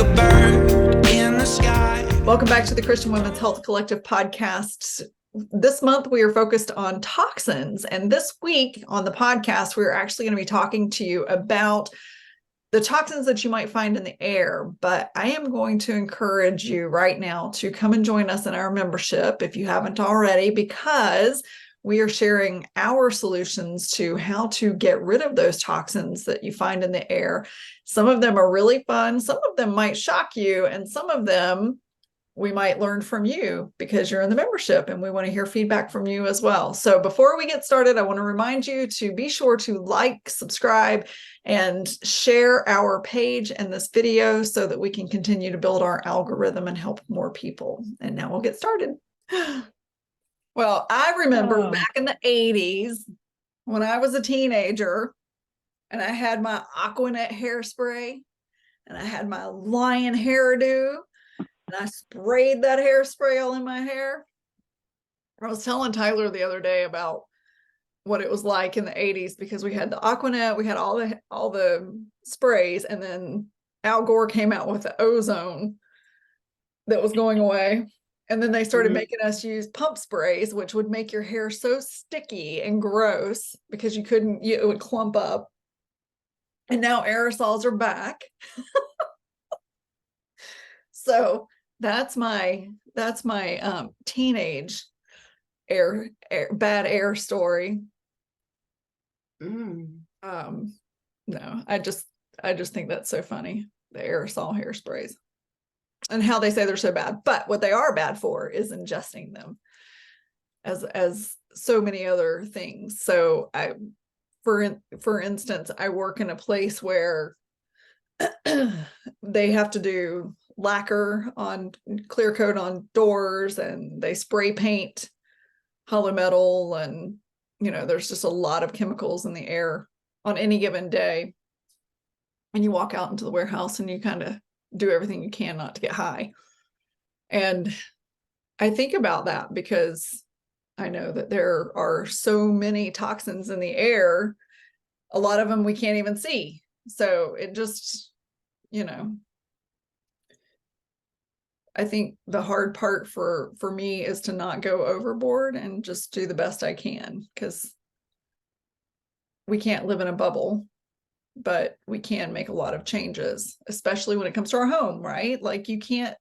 a bird in the sky. Welcome back to the Christian Women's Health Collective podcast. This month we are focused on toxins, and this week on the podcast we're actually going to be talking to you about the toxins that you might find in the air. But I am going to encourage you right now to come and join us in our membership if you haven't already, because we are sharing our solutions to how to get rid of those toxins that you find in the air. Some of them are really fun, some of them might shock you, and some of them we might learn from you because you're in the membership, and we want to hear feedback from you as well. So before we get started, I want to remind you to be sure to like, subscribe, and share our page and this video so that we can continue to build our algorithm and help more people. And now we'll get started. Well, I remember back in the 80s when I was a teenager and I had my Aquanet hairspray and I had my lion hairdo. And I sprayed that hairspray all in my hair. I was telling Tyler the other day about what it was like in the 80s, because we had the Aquanet, we had all the sprays, and then Al Gore came out with the ozone that was going away. And then they started making us use pump sprays, which would make your hair so sticky and gross because it would clump up. And now aerosols are back. So that's my teenage bad air story. No, I just think that's so funny, the aerosol hairsprays and how they say they're so bad. But what they are bad for is ingesting them, as so many other things. So for instance, I work in a place where they have to do lacquer on clear coat on doors, and they spray paint hollow metal, and there's just a lot of chemicals in the air on any given day. And you walk out into the warehouse and you kind of do everything you can not to get high. And I think about that because I know that there are so many toxins in the air, a lot of them we can't even see. So it just, I think the hard part for me is to not go overboard and just do the best I can, because we can't live in a bubble, but we can make a lot of changes, especially when it comes to our home, right? Like you can't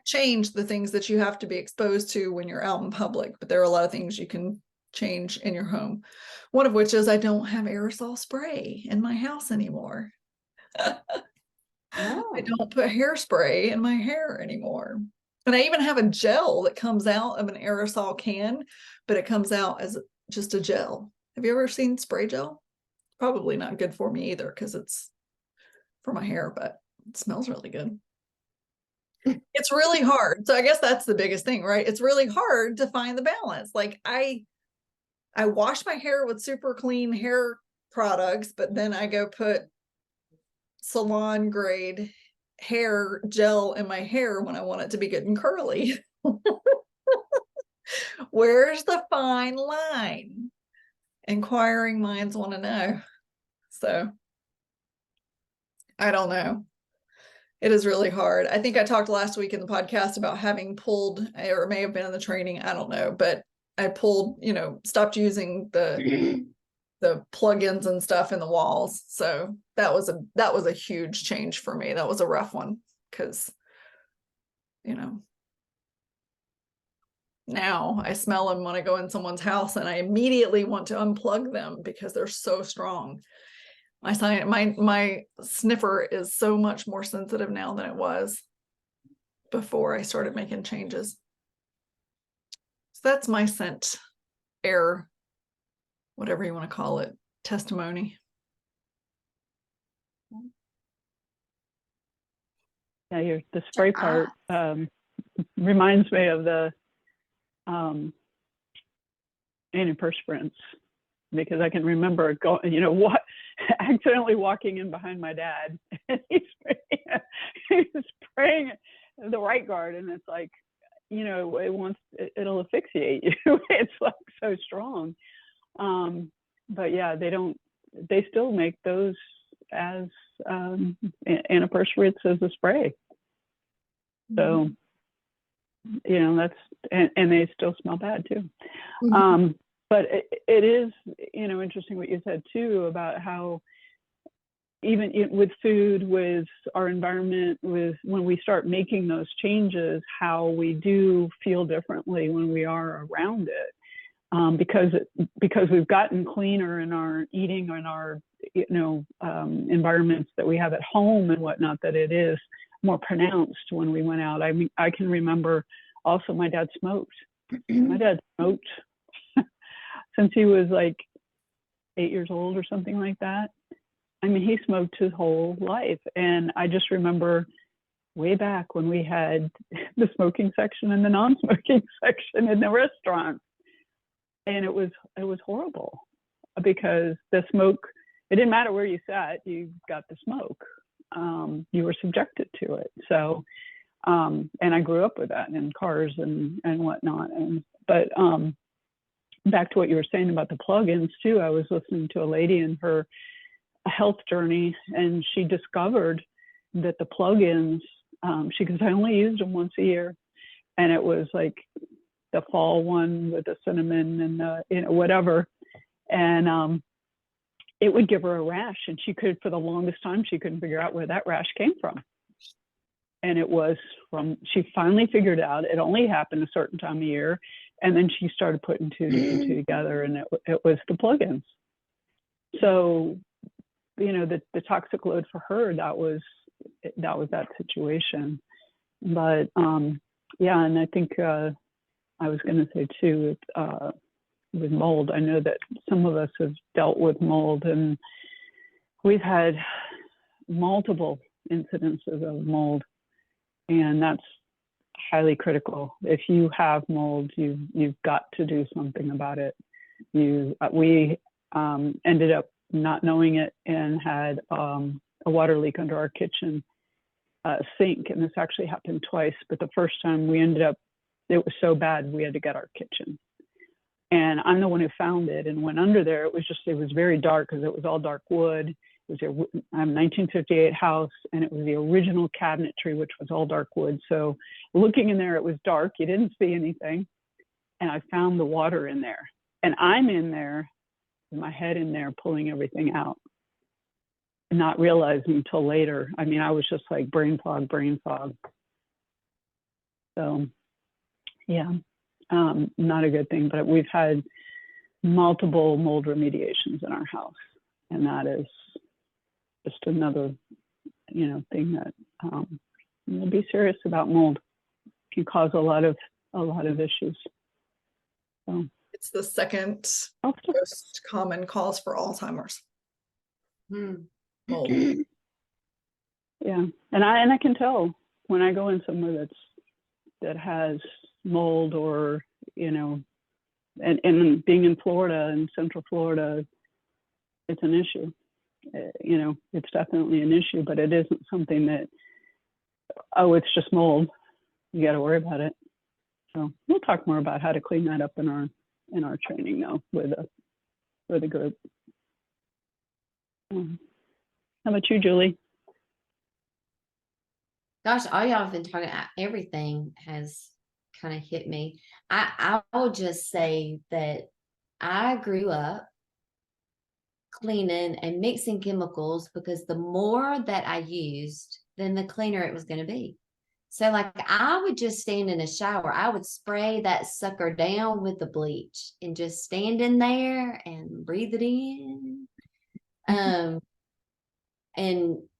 change the things that you have to be exposed to when you're out in public, but there are a lot of things you can change in your home. One of which is I don't have aerosol spray in my house anymore. I don't put hairspray in my hair anymore. And I even have a gel that comes out of an aerosol can, but it comes out as just a gel. Have you ever seen spray gel? Probably not good for me either because it's for my hair, but it smells really good. It's really hard. So I guess that's the biggest thing, right? It's really hard to find the balance. Like I wash my hair with super clean hair products, but then I go put salon grade hair gel in my hair when I want it to be good and curly. Where's the fine line? Inquiring minds want to know. So I don't know. It is really hard. I think I talked last week in the podcast about having pulled, or it may have been in the training, I don't know, but I pulled, stopped using the plugins and stuff in the walls. So that was a huge change for me. That was a rough one because, now I smell them when I go in someone's house and I immediately want to unplug them because they're so strong. My sniffer is so much more sensitive now than it was before I started making changes. So that's my scent air, whatever you want to call it, testimony. Yeah, the spray part reminds me of the antiperspirants, because I can remember accidentally walking in behind my dad and he's spraying the right guard, and it's like, it'll asphyxiate you. It's like so strong. But yeah, they still make those as antiperspirates as a spray. So, that's, and they still smell bad too. But it is, interesting what you said too, about how even with food, with our environment, with when we start making those changes, how we do feel differently when we are around it, because we've gotten cleaner in our eating and our environments that we have at home and whatnot, that it is more pronounced when we went out. I mean, I can remember also my dad smoked. My dad smoked since he was like 8 years old or something like that. I mean, he smoked his whole life. And I just remember way back when we had the smoking section and the non-smoking section in the restaurant. And it was horrible, because the smoke, it didn't matter where you sat, you got the smoke. You were subjected to it. So, and I grew up with that in cars and whatnot. But back to what you were saying about the plugins too, I was listening to a lady in her health journey, and she discovered that the plugins, she goes, I only used them once a year, and it was like the fall one with the cinnamon and the whatever, and it would give her a rash, and she could, for the longest time, she couldn't figure out where that rash came from. And it was from, she finally figured out it only happened a certain time of year, and then she started putting two together, and it was the plugins. So, the toxic load for her, that was that situation. But yeah, and I think I was going to say too, with mold, I know that some of us have dealt with mold, and we've had multiple incidences of mold, and that's highly critical. If you have mold, you've got to do something about it. We ended up not knowing it and had a water leak under our kitchen sink, and this actually happened twice. But the first time we ended up, it was so bad we had to get our kitchen. And I'm the one who found it and went under there. It was very dark, because it was all dark wood. It was a 1958 house, and it was the original cabinetry, which was all dark wood. So looking in there, it was dark. You didn't see anything. And I found the water in there. And I'm in there, with my head in there, pulling everything out, and not realizing until later. I mean, I was just like brain fog. So, yeah. Not a good thing, but we've had multiple mold remediations in our house, and that is just another, thing that we'll be serious about. Mold can cause a lot of issues. So It's the second most common cause for Alzheimer's. Mold. Yeah, and I can tell when I go in somewhere that has mold, or and being in Florida, and Central Florida, it's an issue. It's definitely an issue, but it isn't something that, it's just mold, you got to worry about it. So we'll talk more about how to clean that up in our training though, with the group. How about you, Julie? Gosh, all y'all have been talking, everything has kind of hit me. I will just say that I grew up cleaning and mixing chemicals, because the more that I used, then the cleaner it was going to be. So like, I would just stand in a shower, I would spray that sucker down with the bleach and just stand in there and breathe it in. And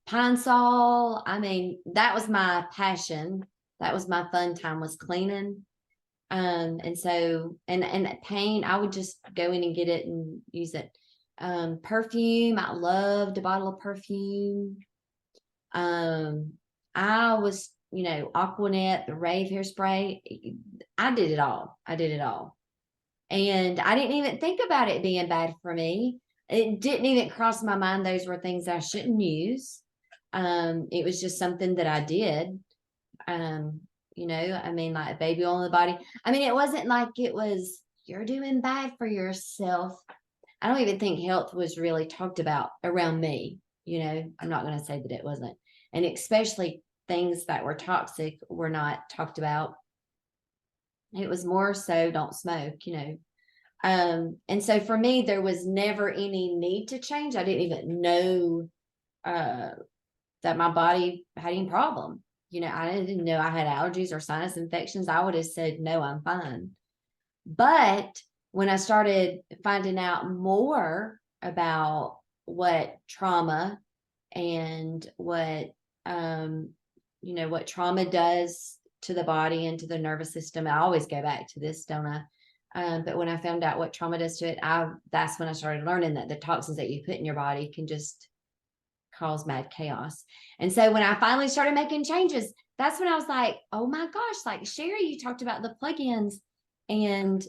Pine Sol, I mean, that was my passion. That was my fun time, was cleaning. And so, and paint, I would just go in and get it and use it. Perfume, I loved a bottle of perfume. I was, Aquanet, the Rave hairspray. I did it all. And I didn't even think about it being bad for me. It didn't even cross my mind those were things I shouldn't use. It was just something that I did. Like baby oil on the body. I mean, it wasn't like it was, you're doing bad for yourself. I don't even think health was really talked about around me. I'm not going to say that it wasn't. And especially things that were toxic were not talked about. It was more so don't smoke, and so for me, there was never any need to change. I didn't even know that my body had any problem. I didn't know I had allergies or sinus infections. I would have said, no, I'm fine. But when I started finding out more about what trauma and what trauma does to the body and to the nervous system, I always go back to this, don't I? But when I found out what trauma does to it, that's when I started learning that the toxins that you put in your body can just cause mad chaos. And so when I finally started making changes, that's when I was like, oh my gosh, like Sheri, you talked about the plugins. And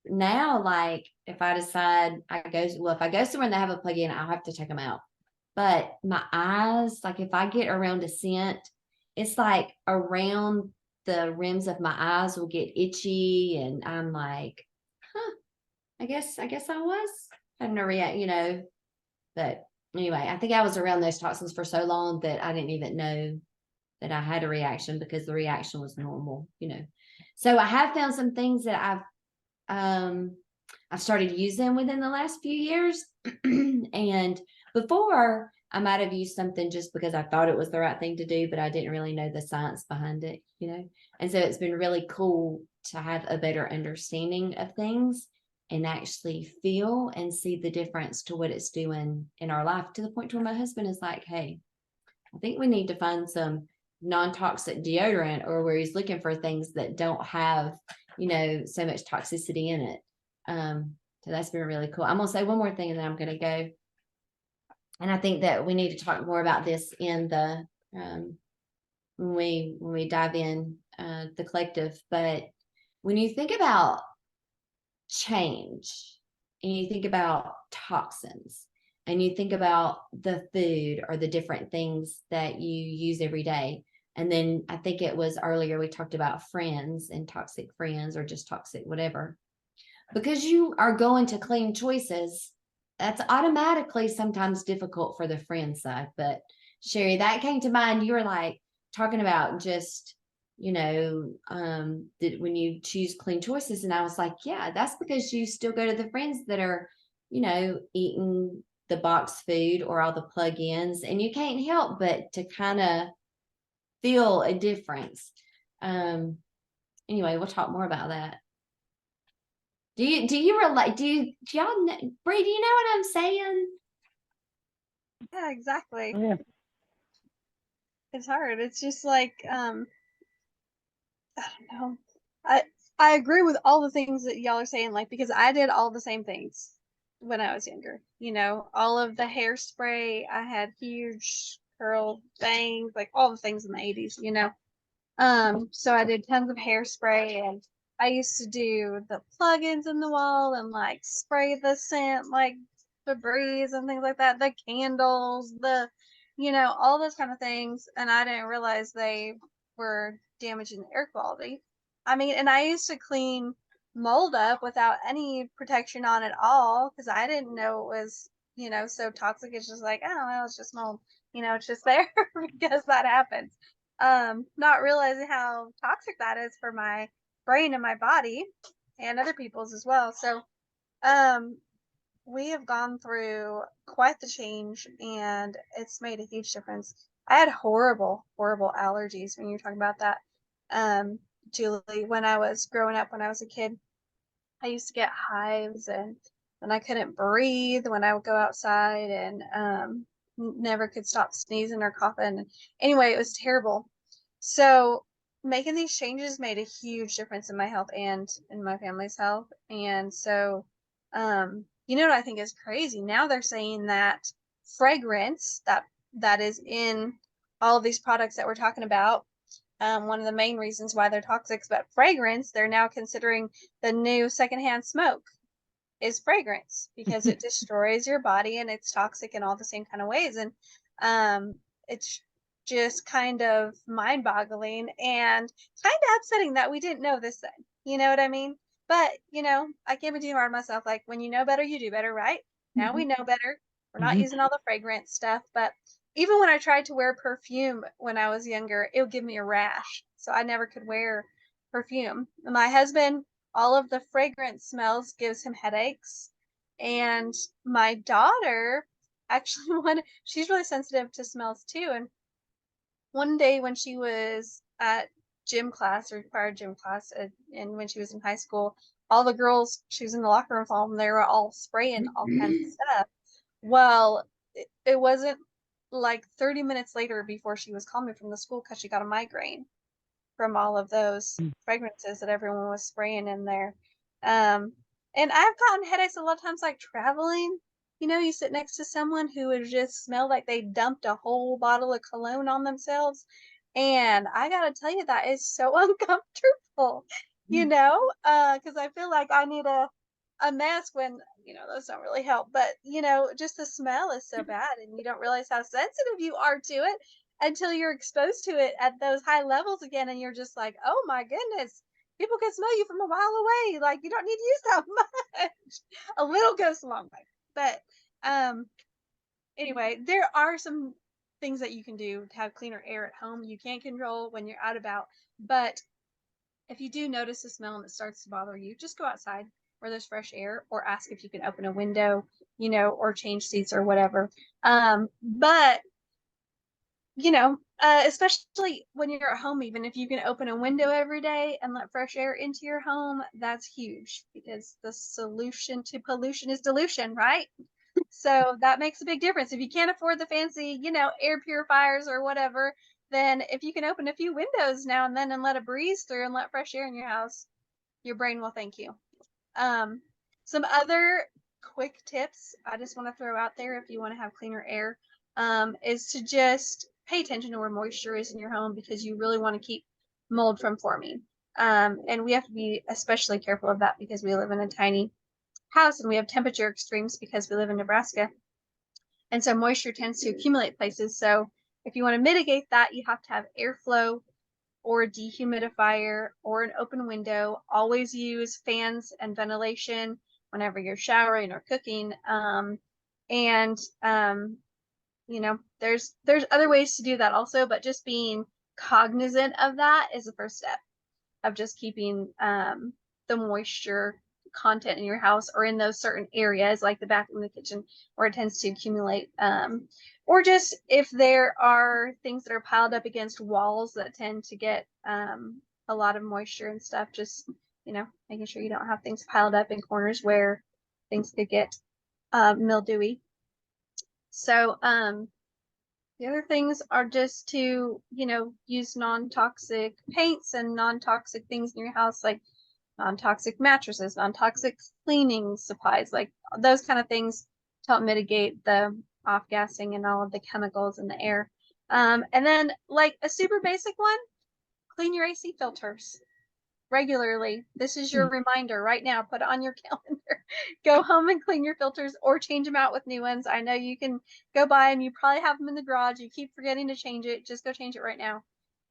now, like, if I decide if I go somewhere and they have a plug-in, I'll have to check them out. But my eyes, like if I get around a scent, it's like around the rims of my eyes will get itchy, and I'm like, I guess I was having a react, But anyway, I think I was around those toxins for so long that I didn't even know that I had a reaction, because the reaction was normal, So I have found some things that I've started using within the last few years. And before, I might have used something just because I thought it was the right thing to do, but I didn't really know the science behind it, And so it's been really cool to have a better understanding of things and actually feel and see the difference to what it's doing in our life, to the point where my husband is like, hey, I think we need to find some non-toxic deodorant, or where he's looking for things that don't have, so much toxicity in it. So that's been really cool. I'm gonna say one more thing and then I'm gonna go. And I think that we need to talk more about this in the when we dive in the collective. But when you think about change and you think about toxins and you think about the food or the different things that you use every day, and then I think it was earlier we talked about friends and toxic friends, or just toxic whatever, because you are going to clean choices, that's automatically sometimes difficult for the friend side. But Sheri, that came to mind. You were like talking about just, that when you choose clean choices, and I was like, yeah, that's because you still go to the friends that are, eating the box food or all the plug-ins, and you can't help but to kind of feel a difference. Anyway, we'll talk more about that. Do you relate? Do y'all know, Bree, do you know what I'm saying? Yeah, exactly. Yeah. It's hard. It's just like, I don't know. I agree with all the things that y'all are saying, like, because I did all the same things when I was younger. All of the hairspray, I had huge curl bangs, like all the things in the 80s, So I did tons of hairspray, and I used to do the plugins in the wall and like spray the scent, like Febreze and things like that, the candles, all those kind of things. And I didn't realize they were damaging the air quality. I mean, and I used to clean mold up without any protection on at all, because I didn't know it was, so toxic. It's just like, I don't know, it's just mold, it's just there because that happens. Not realizing how toxic that is for my brain and my body and other people's as well. So, we have gone through quite the change, and it's made a huge difference. I had horrible, horrible allergies when you're talking about that. Julie, when I was growing up, when I was a kid, I used to get hives, and I couldn't breathe when I would go outside, and never could stop sneezing or coughing. Anyway, it was terrible. So making these changes made a huge difference in my health and in my family's health. And so, you know what I think is crazy? Now they're saying that fragrance that is in all of these products that we're talking about, one of the main reasons why they're toxic, but fragrance, they're now considering the new secondhand smoke is fragrance, because it destroys your body and it's toxic in all the same kind of ways. And it's just kind of mind-boggling and kind of upsetting that we didn't know this then. You know what I mean? But I can't be too hard on myself. Like, when you know better, you do better, right? Now we know better. We're not using all the fragrance stuff, but even when I tried to wear perfume when I was younger, it would give me a rash. So I never could wear perfume. And my husband, all of the fragrance smells gives him headaches. And my daughter actually she's really sensitive to smells too. And one day when she was at gym class, or required gym class, and when she was in high school, all the girls, she was in the locker room with all of them, they were all spraying all kinds of stuff. Well, it wasn't like 30 minutes later before she was calling me from the school because she got a migraine from all of those fragrances that everyone was spraying in there. And I've gotten headaches a lot of times, like traveling. You know, you sit next to someone who would just smell like they dumped a whole bottle of cologne on themselves. And I gotta tell you, that is so uncomfortable, you know, because I feel like I need a mask when, you know, those don't really help. But, you know, just the smell is so bad, and you don't realize how sensitive you are to it until you're exposed to it at those high levels again. And you're just like, oh my goodness, people can smell you from a mile away. Like, you don't need to use that much. A little goes a long way. But anyway, there are some things that you can do to have cleaner air at home. You can't control when you're out about, but if you do notice a smell and it starts to bother you, just go outside where there's fresh air, or ask if you can open a window, you know, or change seats or whatever. But you know, especially when you're at home, even if you can open a window every day and let fresh air into your home, that's huge, because the solution to pollution is dilution, right? So that makes a big difference. If you can't afford the fancy, you know, air purifiers or whatever, then if you can open a few windows now and then and let a breeze through and let fresh air in your house, your brain will thank you. Some other quick tips I just want to throw out there if you want to have cleaner air, is to just pay attention to where moisture is in your home, because you really want to keep mold from forming. And we have to be especially careful of that because we live in a tiny house and we have temperature extremes because we live in Nebraska. And so moisture tends to accumulate places. So if you want to mitigate that, you have to have airflow or a dehumidifier or an open window. Always use fans and ventilation whenever you're showering or cooking. You know, there's other ways to do that also, but just being cognizant of that is the first step of just keeping the moisture content in your house, or in those certain areas like the bathroom and the kitchen where it tends to accumulate, or just if there are things that are piled up against walls that tend to get a lot of moisture and stuff, just, you know, making sure you don't have things piled up in corners where things could get mildewy. So the other things are just to, you know, use non-toxic paints and non-toxic things in your house, like non-toxic mattresses, non-toxic cleaning supplies, like those kind of things to help mitigate the off-gassing and all of the chemicals in the air. And then, like a super basic one, clean your AC filters regularly. This is your reminder right now. Put it on your calendar. Go home and clean your filters, or change them out with new ones. I know you can go buy them. You probably have them in the garage. You keep forgetting to change it. Just go change it right now.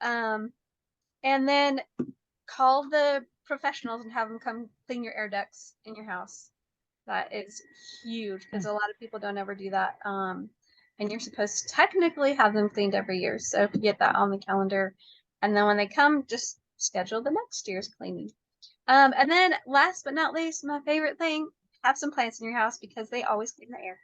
And then call the professionals and have them come clean your air ducts in your house. That is huge, because a lot of people don't ever do that. And you're supposed to technically have them cleaned every year. So if you get that on the calendar, and then when they come, just schedule the next year's cleaning. And then last but not least, my favorite thing, have some plants in your house because they always clean the air.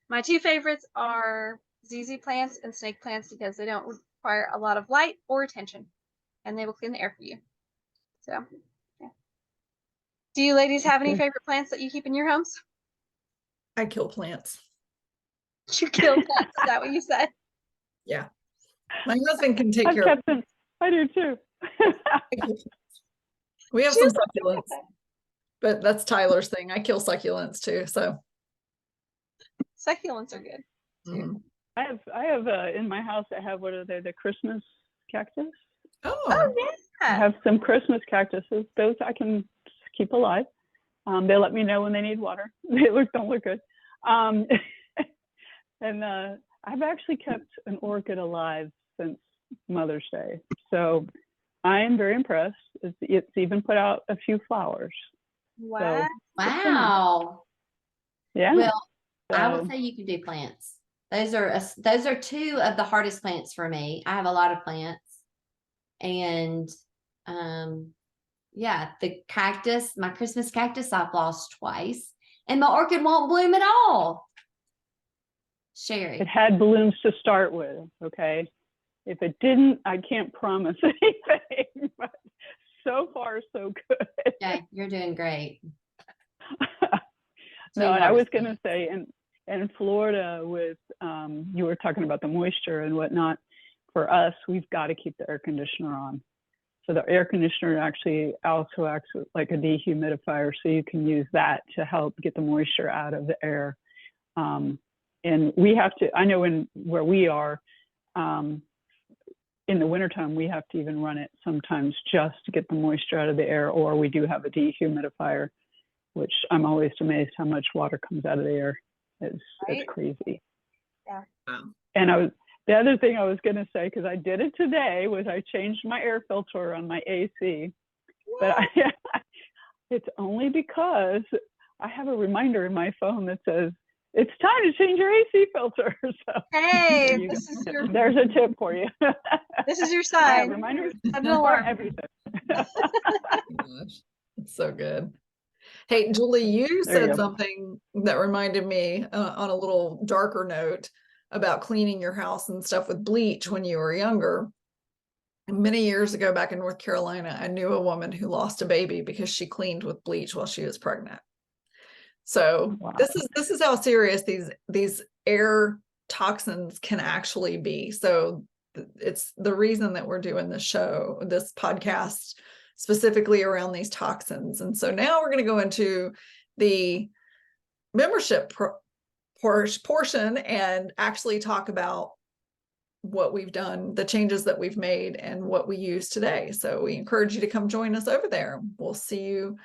My two favorites are ZZ plants and snake plants because they don't require a lot of light or attention, and they will clean the air for you. So, yeah. Do you ladies have any favorite plants that you keep in your homes? I kill plants. You kill plants, is that what you said? Yeah. My husband can take I've care kept them. I do too. of We have some succulents, but that's Tyler's thing. I kill succulents too. So Succulents are good too. I have in my house, I have, what are they, the Christmas cactus? Oh I yeah. have some Christmas cactuses. Those I can keep alive. They let me know when they need water. They don't look good. And I've actually kept an orchid alive since Mother's Day. So I am very impressed. It's even put out a few flowers. Wow. So, Wow. yeah. Well, I would So say you can do plants. Those are two of the hardest plants for me. I have a lot of plants, and yeah, the cactus, my Christmas cactus, I've lost twice, and my orchid won't bloom at all. Sheri, it had blooms to start with. Okay. If it didn't, I can't promise anything, but so far so good. yeah, you're doing great. No, Two and I was hardest going to plants. say in Florida with, you were talking about the moisture and whatnot. For us, we've got to keep the air conditioner on. So the air conditioner actually also acts like a dehumidifier. So you can use that to help get the moisture out of the air. And we have to, I know where we are, in the wintertime, we have to even run it sometimes just to get the moisture out of the air, or we do have a dehumidifier, which I'm always amazed how much water comes out of the air. It's crazy. Yeah. Wow. And the other thing I was going to say, because I did it today, was I changed my air filter on my AC. But it's only because I have a reminder in my phone that says, it's time to change your AC filter. So Hey, there's a tip for you. this is your I have sign. reminders Set an for alarm. everything. Gosh, it's so good. Hey, Julie, you There you said go. something that reminded me on a little darker note about cleaning your house and stuff with bleach when you were younger. Many years ago, back in North Carolina, I knew a woman who lost a baby because she cleaned with bleach while she was pregnant. So Wow. this is how serious these air toxins can actually be. So it's the reason that we're doing this show, this podcast, specifically around these toxins. And so now we're going to go into the membership portion and actually talk about what we've done, the changes that we've made, and what we use today. So we encourage you to come join us over there. We'll see you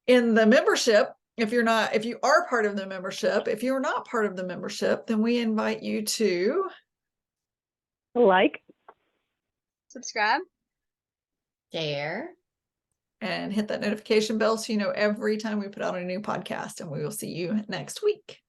in the membership. If you are part of the membership. If you're not part of the membership, then we invite you to Like, Subscribe. Share. and hit that notification bell so you know every time we put out a new podcast, and we will see you next week.